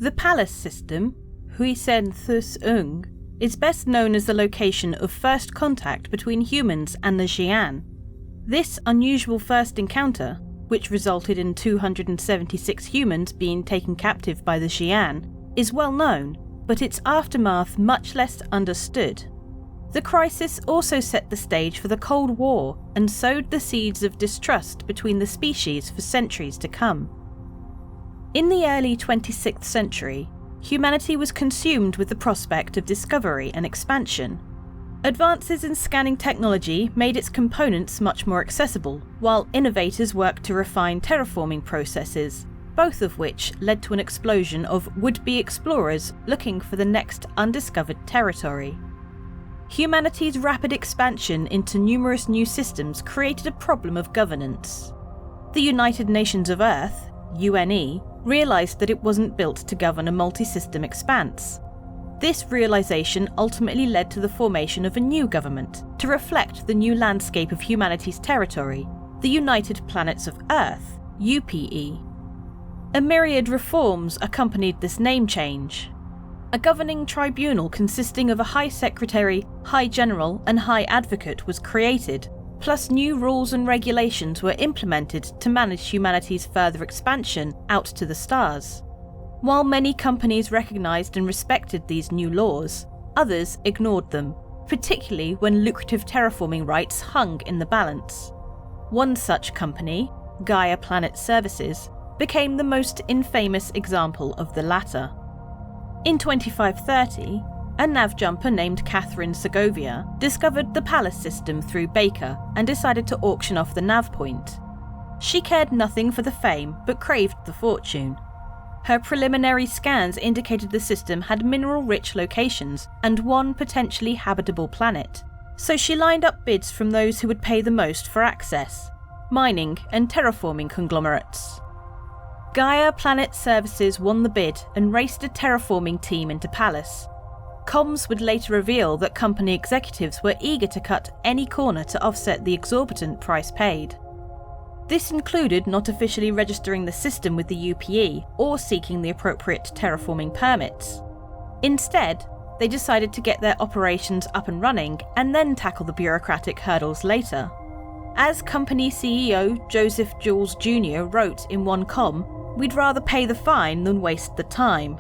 The Pallas system, Xi'An Tensions, is best known as the location of first contact between humans and the Xi'An. This unusual first encounter, which resulted in 276 humans being taken captive by the Xi'An, is well known, but its aftermath much less understood. The crisis also set the stage for the Cold War and sowed the seeds of distrust between the species for centuries to come. In the early 26th century, humanity was consumed with the prospect of discovery and expansion. Advances in scanning technology made its components much more accessible, while innovators worked to refine terraforming processes, both of which led to an explosion of would-be explorers looking for the next undiscovered territory. Humanity's rapid expansion into numerous new systems created a problem of governance. The United Nations of Earth, UNE, realised that it wasn't built to govern a multi-system expanse. This realisation ultimately led to the formation of a new government to reflect the new landscape of humanity's territory, the United Planets of Earth, UPE. A myriad reforms accompanied this name change. A governing tribunal consisting of a High Secretary, High General and High Advocate was created, plus new rules and regulations were implemented to manage humanity's further expansion out to the stars. While many companies recognised and respected these new laws, others ignored them, particularly when lucrative terraforming rights hung in the balance. One such company, Gaia Planet Services, became the most infamous example of the latter. In 2530, a nav jumper named Catherine Segovia discovered the Pallas system through Baker and decided to auction off the nav point. She cared nothing for the fame but craved the fortune. Her preliminary scans indicated the system had mineral-rich locations and one potentially habitable planet, so she lined up bids from those who would pay the most for access: mining and terraforming conglomerates. Gaia Planet Services won the bid and raced a terraforming team into Pallas. Comms would later reveal that company executives were eager to cut any corner to offset the exorbitant price paid. This included not officially registering the system with the UPE or seeking the appropriate terraforming permits. Instead, they decided to get their operations up and running and then tackle the bureaucratic hurdles later. As company CEO Joseph Jules Jr. wrote in one comm, "We'd rather pay the fine than waste the time."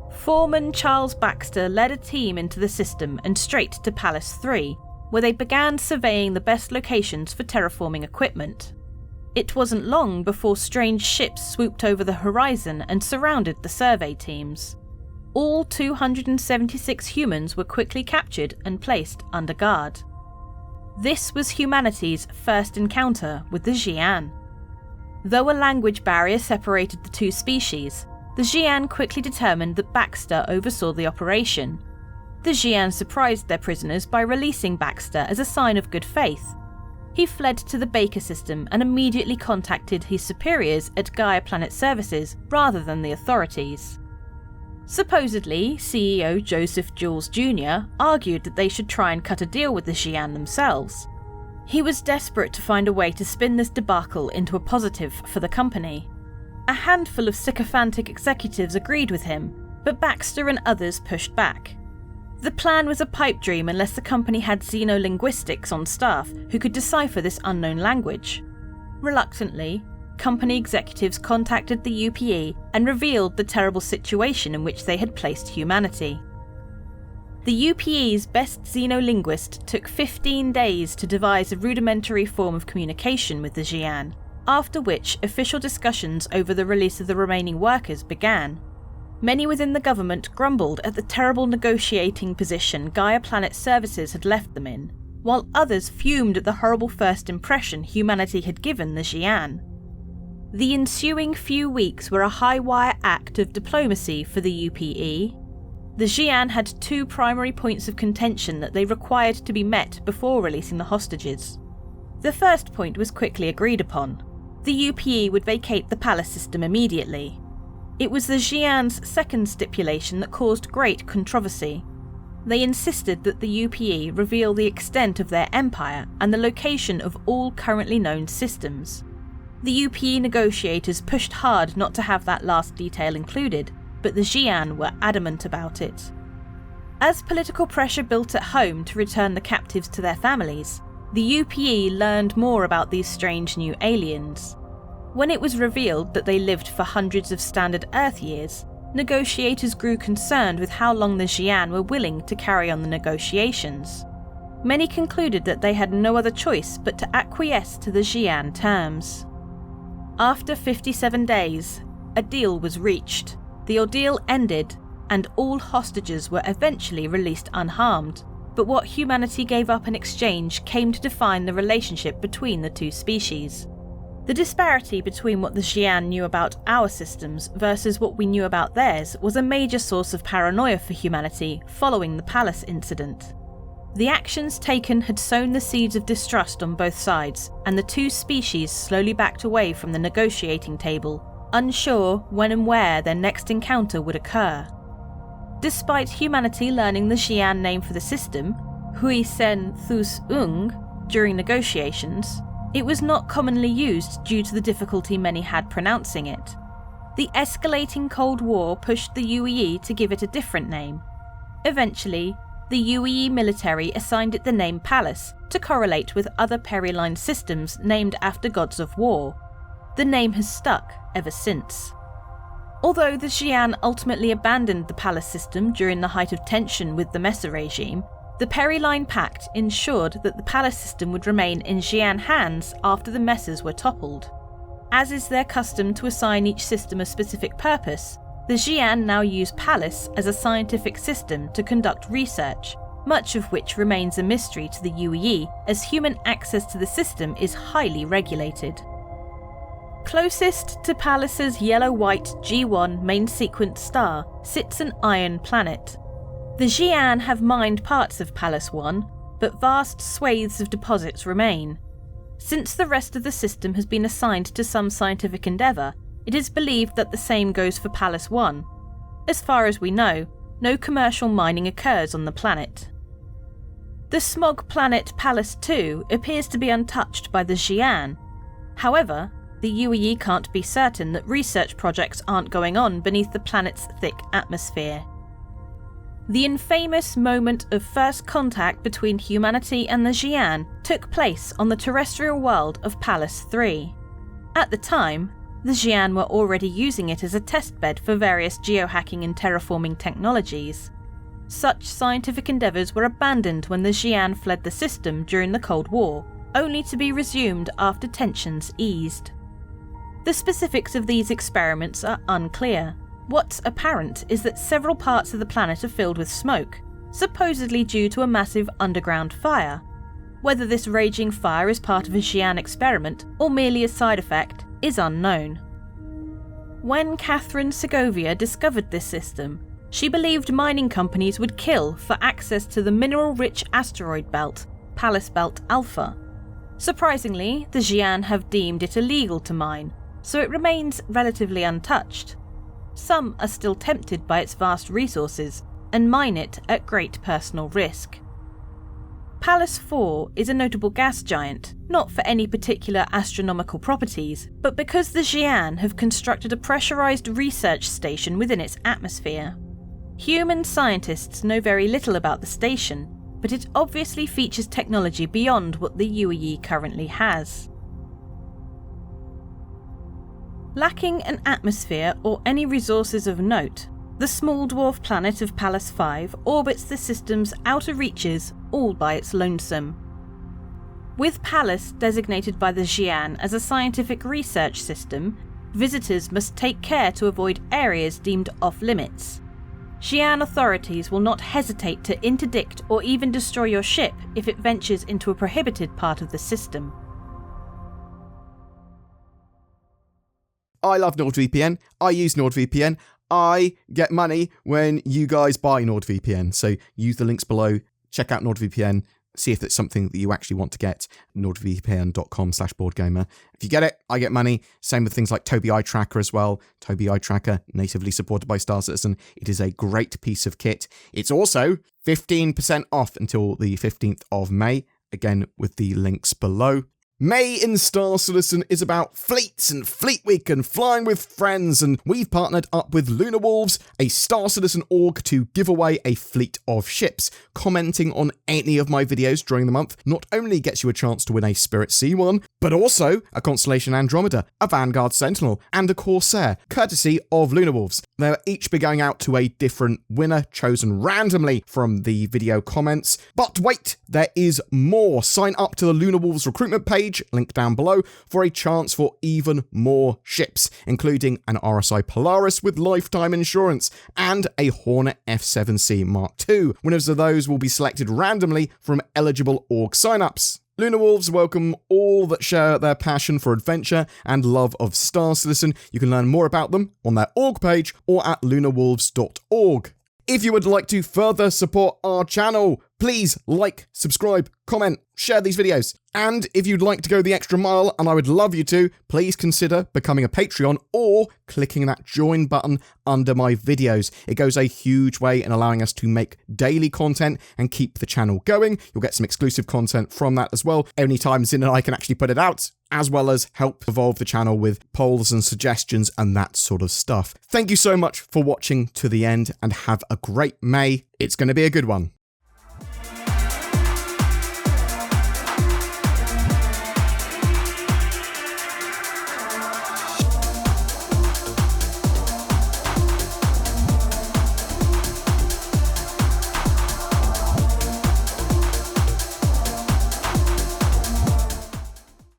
Foreman Charles Baxter led a team into the system and straight to Pallas 3, where they began surveying the best locations for terraforming equipment. It wasn't long before strange ships swooped over the horizon and surrounded the survey teams. All 276 humans were quickly captured and placed under guard. This was humanity's first encounter with the Xi'An. Though a language barrier separated the two species, the Xi'An quickly determined that Baxter oversaw the operation. The Xi'An surprised their prisoners by releasing Baxter as a sign of good faith. He fled to the Baker system and immediately contacted his superiors at Gaia Planet Services rather than the authorities. Supposedly, CEO Joseph Jules Jr. argued that they should try and cut a deal with the Xi'An themselves. He was desperate to find a way to spin this debacle into a positive for the company. A handful of sycophantic executives agreed with him, but Baxter and others pushed back. The plan was a pipe dream unless the company had xenolinguistics on staff who could decipher this unknown language. Reluctantly, company executives contacted the UPE and revealed the terrible situation in which they had placed humanity. The UPE's best xenolinguist took 15 days to devise a rudimentary form of communication with the Xi'An, after which official discussions over the release of the remaining workers began. Many within the government grumbled at the terrible negotiating position Gaia Planet Services had left them in, while others fumed at the horrible first impression humanity had given the Xi'An. The ensuing few weeks were a high-wire act of diplomacy for the UPE. The Xi'An had two primary points of contention that they required to be met before releasing the hostages. The first point was quickly agreed upon. The UPE would vacate the Pallas system immediately. It was the Xi'an's second stipulation that caused great controversy. They insisted that the UPE reveal the extent of their empire and the location of all currently known systems. The UPE negotiators pushed hard not to have that last detail included, but the Xi'an were adamant about it. As political pressure built at home to return the captives to their families, the UPE learned more about these strange new aliens. When it was revealed that they lived for hundreds of standard Earth years, negotiators grew concerned with how long the Xi'an were willing to carry on the negotiations. Many concluded that they had no other choice but to acquiesce to the Xi'an terms. After 57 days, a deal was reached. The ordeal ended, and all hostages were eventually released unharmed, but what humanity gave up in exchange came to define the relationship between the two species. The disparity between what the Xi'an knew about our systems versus what we knew about theirs was a major source of paranoia for humanity following the Pallas incident. The actions taken had sown the seeds of distrust on both sides, and the two species slowly backed away from the negotiating table, unsure when and where their next encounter would occur. Despite humanity learning the Xi'an name for the system, Xi'An Tensions, during negotiations, it was not commonly used due to the difficulty many had pronouncing it. The escalating Cold War pushed the UEE to give it a different name. Eventually, the UEE military assigned it the name Pallas to correlate with other Periline systems named after gods of war. The name has stuck ever since. Although the Xi'an ultimately abandoned the Pallas system during the height of tension with the Mesa regime, the Periline Pact ensured that the Pallas system would remain in Xi'an hands after the Mesas were toppled. As is their custom to assign each system a specific purpose, the Xi'an now use Pallas as a scientific system to conduct research, much of which remains a mystery to the UEE as human access to the system is highly regulated. Closest to Pallas's yellow-white G1 main sequence star sits an iron planet. The Xi'an have mined parts of Pallas 1, but vast swathes of deposits remain. Since the rest of the system has been assigned to some scientific endeavour, it is believed that the same goes for Pallas 1. As far as we know, no commercial mining occurs on the planet. The smog planet Pallas 2 appears to be untouched by the Xi'an. However, the UEE can't be certain that research projects aren't going on beneath the planet's thick atmosphere. The infamous moment of first contact between humanity and the Xi'an took place on the terrestrial world of Pallas 3. At the time, the Xi'an were already using it as a testbed for various geohacking and terraforming technologies. Such scientific endeavours were abandoned when the Xi'an fled the system during the Cold War, only to be resumed after tensions eased. The specifics of these experiments are unclear. What's apparent is that several parts of the planet are filled with smoke, supposedly due to a massive underground fire. Whether this raging fire is part of a Xi'an experiment or merely a side effect is unknown. When Catherine Segovia discovered this system, she believed mining companies would kill for access to the mineral-rich asteroid belt, Pallas Belt Alpha. Surprisingly, the Xi'an have deemed it illegal to mine, so it remains relatively untouched. Some are still tempted by its vast resources and mine it at great personal risk. Pallas 4 is a notable gas giant, not for any particular astronomical properties, but because the Xi'an have constructed a pressurized research station within its atmosphere. Human scientists know very little about the station, but it obviously features technology beyond what the UEE currently has. Lacking an atmosphere or any resources of note, the small dwarf planet of Pallas 5 orbits the system's outer reaches all by its lonesome. With Pallas designated by the Xi'an as a scientific research system, visitors must take care to avoid areas deemed off-limits. Xi'an authorities will not hesitate to interdict or even destroy your ship if it ventures into a prohibited part of the system. I love NordVPN. I use NordVPN. I get money when you guys buy NordVPN. So use the links below. Check out NordVPN. See if it's something that you actually want to get. NordVPN.com/BoredGamer. If you get it, I get money. Same with things like Tobii Eye Tracker as well. Tobii Eye Tracker, natively supported by Star Citizen. It is a great piece of kit. It's also 15% off until the 15th of May. Again, with the links below. May in Star Citizen is about fleets and Fleet Week and flying with friends, and we've partnered up with Lunar Wolves, a Star Citizen org, to give away a fleet of ships. Commenting on any of my videos during the month not only gets you a chance to win a Spirit C1, but also a Constellation Andromeda, a Vanguard Sentinel, and a Corsair, courtesy of Lunar Wolves. They'll each be going out to a different winner chosen randomly from the video comments. But wait, there is more. Sign up to the Lunar Wolves recruitment page, link down below, for a chance for even more ships, including an RSI Polaris with lifetime insurance and a Hornet F7C Mark II. Winners of those will be selected randomly from eligible org signups. Lunar Wolves welcome all that share their passion for adventure and love of Star Citizen. You can learn more about them on their org page or at lunarwolves.org. If you would like to further support our channel, please like, subscribe, comment, share these videos. And if you'd like to go the extra mile, and I would love you to, please consider becoming a Patreon or clicking that join button under my videos. It goes a huge way in allowing us to make daily content and keep the channel going. You'll get some exclusive content from that as well. Only time Zin and I can actually put it out, as well as help evolve the channel with polls and suggestions and that sort of stuff. Thank you so much for watching to the end, and have a great May. It's going to be a good one.